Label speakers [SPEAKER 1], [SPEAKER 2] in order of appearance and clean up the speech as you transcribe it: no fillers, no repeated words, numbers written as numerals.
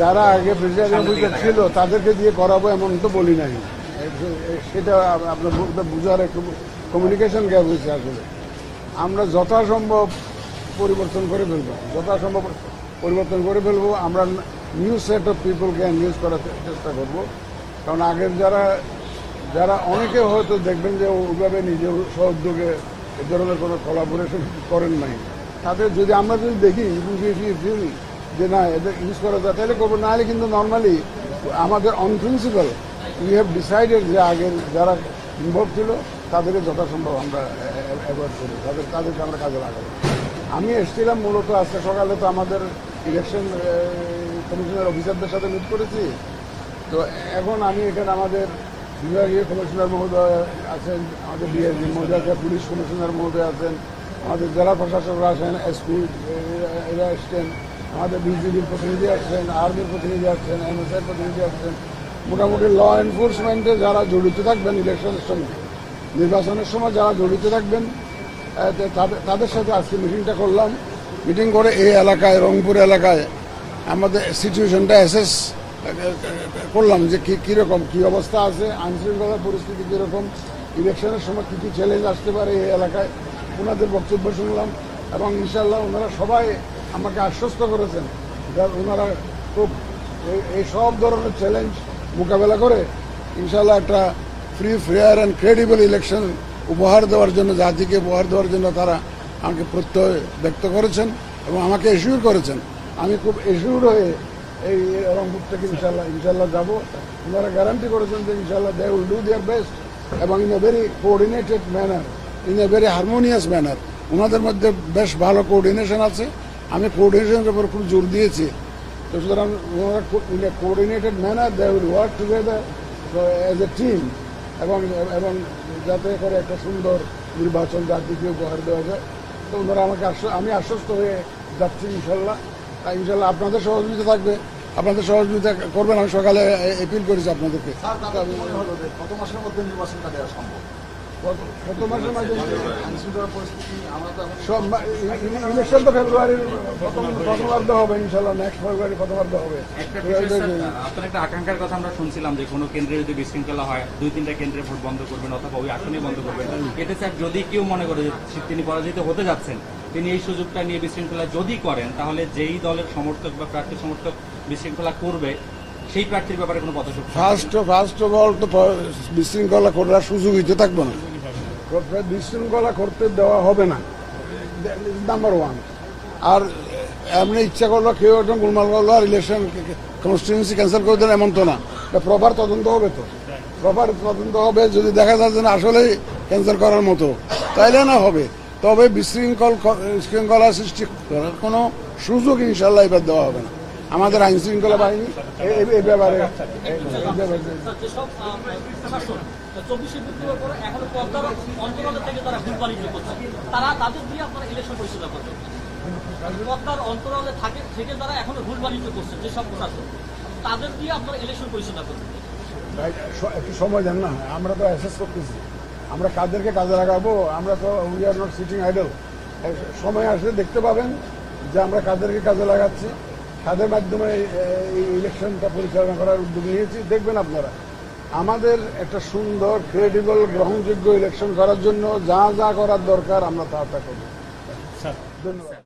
[SPEAKER 1] যারা আগে president officer ছিল তাদেরকে দিয়ে করাবো এমন তো বলি নাই, সেটা আপনার বুঝার একটু কমিউনিকেশন গ্যাপ হয়েছে। আসলে আমরা যথাসম্ভব পরিবর্তন করে ফেলবো, যথাসম্ভব পরিবর্তন করে ফেলবো। আমরা নিউ সেট অফ পিপলকে এনগেজ করার চেষ্টা করবো। কারণ আগের যারা অনেকে হয়তো দেখবেন যে ওইভাবে নিজের সহযোগে এ ধরনের কোনো কোলাবোরেশন করেন নাই, তাদের যদি আমরা যদি দেখি যে না এদের ইউজ করা যায় তাহলে করবো, না হলে কিন্তু নর্মালি আমাদের on principal we have decided যে আগের যারা ইনভলভ ছিল তাদেরকে যথাসম্ভব আমরা অ্যাভয়েড করি, তাদেরকে আমরা কাজে লাগাবো। আমি এসেছিলাম মূলত আজকে সকালে, তো আমাদের ইলেকশন কমিশনের অফিসারদের সাথে মিট করেছি। তো এখন আমি এখানে আমাদের বিভাগীয় কমিশনার মহোদয় আছেন, আমাদের ডিআইজি মহোদয় আছেন, পুলিশ কমিশনার মহোদয় আছেন, আমাদের জেলা প্রশাসকরা আছেন, এসপি এরা এসছেন, আমাদের বিজিবির প্রতিনিধি আসছেন, আর্মির প্রতিনিধি আসছেন, এনএসআইয়ের প্রতিনিধি আসছেন। মোটামুটি ল এনফোর্সমেন্টে যারা জড়িত থাকবেন ইলেকশনের সময়, নির্বাচনের সময় যারা জড়িত থাকবেন তাদের সাথে আজকে মিটিংটা করলাম। মিটিং করে এই এলাকায়, রংপুর এলাকায় আমাদের সিচুয়েশনটা অ্যাসেস করলাম যে কীরকম কী অবস্থা আছে, আইনশৃঙ্খলার পরিস্থিতি কীরকম, ইলেকশনের সময় কী কী চ্যালেঞ্জ আসতে পারে এই এলাকায়, ওনাদের বক্তব্য শুনলাম। এবং ইনশাল্লাহ ওনারা সবাই আমাকে আশ্বস্ত করেছেন ওনারা খুব এই সব ধরনের চ্যালেঞ্জ মোকাবেলা করে ইনশাল্লাহ একটা free, fair and credible election উপহার দেওয়ার জন্য, জাতিকে উপহার দেওয়ার জন্য তারা আমাকে প্রত্যয় ব্যক্ত করেছেন এবং আমাকে এশিওর করেছেন। আমি খুব এশিওর হয়ে এই রংপুর থেকে ইনশাল্লাহ যাব। ওনারা গ্যারান্টি করেছেন যে ইনশাল্লাহ they will do their best এবং in a very coordinated manner, in a very harmonious manner. ওনাদের মধ্যে বেশ ভালো কোঅর্ডিনেশন আছে, আমি কোঅর্ডিনেশনের উপর খুব জোর দিয়েছি। তো সুতরাং ওনারা in a coordinated manner they will work together as a team এবং যাতে করে একটা সুন্দর নির্বাচন জাতিকে উপহার দেওয়া যায়। তো ওনারা আমাকে আমি আশ্বস্ত হয়ে যাচ্ছি ইনশাল্লাহ। ইনশাল্লাহ আপনাদের সহযোগিতা থাকবে, আপনাদের সহযোগিতা করবেন। আমি সকালে এপিল করেছি আপনাদেরকে।
[SPEAKER 2] কত মাসের মধ্যে নির্বাচনটা দেওয়া সম্ভব?
[SPEAKER 1] কত মাসের মাঝে ইলেকশন তো ফেব্রুয়ারির প্রথমার্ধ হবে ইনশাল্লাহ, নেক্সট ফেব্রুয়ারি প্রথমার্ধ হবে।
[SPEAKER 3] আপনার একটা আকাঙ্ক্ষার কথা আমরা শুনছিলাম যে কোনো কেন্দ্রে যদি বিশৃঙ্খলা হয় 2-3টা কেন্দ্রে ভোট বন্ধ করবেন অথবা ওই আসনে বন্ধ করবেন। এতে স্যার যদি কেউ মনে করে যে তিনি পরাজিত হতে যাচ্ছেন, তিনি এই সুযোগটা নিয়ে বিশৃঙ্খলা যদি করেন, তাহলে যেই দলের সমর্থক বা প্রার্থী সমর্থক বিশৃঙ্খলা করবে সেই প্রার্থীর ব্যাপারে কোনো পদক্ষেপ?
[SPEAKER 1] ফার্স্ট অফ অল তো বিশৃঙ্খলা করার সুযোগ দিতে থাকবো না, বিশৃঙ্খলা করতে দেওয়া হবে না, নাম্বার ওয়ান। আর এমনি ইচ্ছা করলো কেউ একদম গোলমাল করলো আর ইলেকশন কনস্টিটিউয়েন্সি ক্যান্সেল করে দেন, এমন তো না। প্রপার তদন্ত হবে, তো প্রপার তদন্ত হবে। যদি দেখা যাচ্ছে না আসলেই ক্যান্সেল করার মতো, তাইলে না হবে। তবে বিশৃঙ্খলা সৃষ্টি করার কোনো সুযোগ ইনশাল্লাহ এবার দেওয়া হবে না। আমাদের আইন শৃঙ্খলা বাহিনী এই ব্যাপারে একটু সময় দেন না, আমরা তো অ্যাসেস করতেছি আমরা কাদেরকে কাজে লাগাবো। আমরা তো we are not sitting idle. সময় আসলে দেখতে পাবেন যে আমরা কাদেরকে কাজে লাগাচ্ছি, তাদের মাধ্যমে এই ইলেকশনটা পরিচালনা করার উদ্যোগ নিয়েছি। দেখবেন আপনারা আমাদের একটা সুন্দর, ক্রেডিবল, গ্রহণযোগ্য ইলেকশন করার জন্য যা যা করার দরকার আমরা তা করব। ধন্যবাদ।